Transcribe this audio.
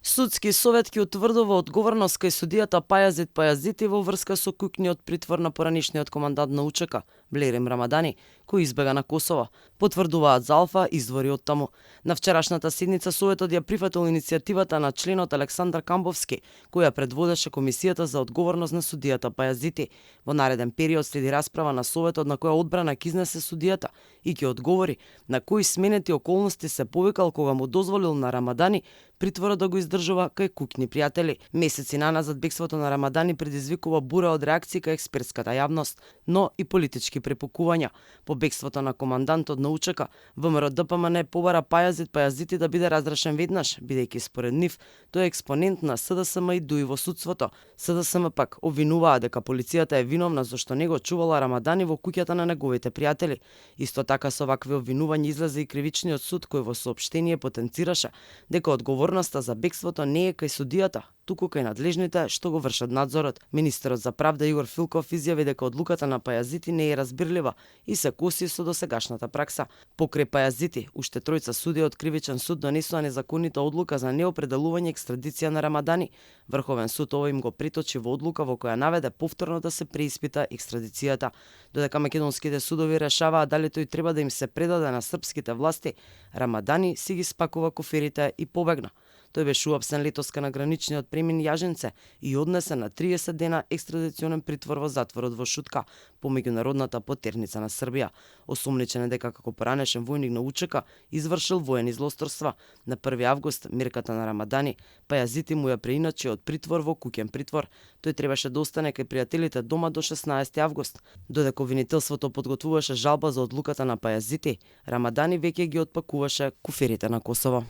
Судски совет ќе утврдува одговорност кај судијата Пајазит Пајазити во врска со куќниот притвор на поранишниот командант на УЧК, Блерим Рамадани, кој избега на Косово. Потврдуваат за Алфа извори од таму. На вчерашната седница Советот ја прифатил иницијативата на членот Александар Камбовски, која предводеше Комисијата за одговорност на судијата Пајазити. Во нареден период следи расправа на Советот на која одбрана ќе изнесе судијата и ќе одговори на кои сменети околности се повикал кога му дозволил на Рамадани притворот да го издржува кај куќни пријатели. Месеци наназад бегството на Рамадани предизвикува бура од реакции кај експертската јавност, но и политички препукувања. По бегството на командантот на УЧК, ВМРО ДПМН побара Пајазит Пајазити да биде разрешен веднаш, бидејќи според нив тој е експонент на СДСМ и дуи во судството. СДСМ пак обвинуваа дека полицијата е виновна зашто не го чувала Рамадани во куќата на неговите пријатели. Исто така со вакви обвинувања излезе и кривичниот суд кој во соопштение потенцираше дека одговорноста за бегството не е кај судијата, туку кај надлежните што го вршат надзорот. Министерот за правда Игор Филков изјави дека одлуката на Пајазити не е разбирлива и се коси со досегашната пракса. Покрај Пајазити, уште тројца судија од кривичен суд донесоа незаконита одлука за неопределување екстрадиција на Рамадани. Врховен суд ова им го преточи во одлука во која наведе повторно да се преиспита екстрадицијата. Додека македонските судови решаваа дали тој треба да им се предаде на српските власти, Рамадани си ги спакува коферите и побегна. Тој беше уапсен летоска на граничниот премин Јаженце и однесен на 30 дена екстрадиционен притвор во затворот во Шутка по меѓународната потерница на Србија. Осомничен е дека како поранешен војник на УЧК извршил воени злосторства. На 1 август мерката на Рамадани Пајазити му ја преиначи од притвор во куќен притвор. Тој требаше да остане кај пријателите дома до 16 август. Додека обвинителството подготвуваше жалба за одлуката на Пајазити, Рамадани веќе ги отпакуваше куферите на Косово.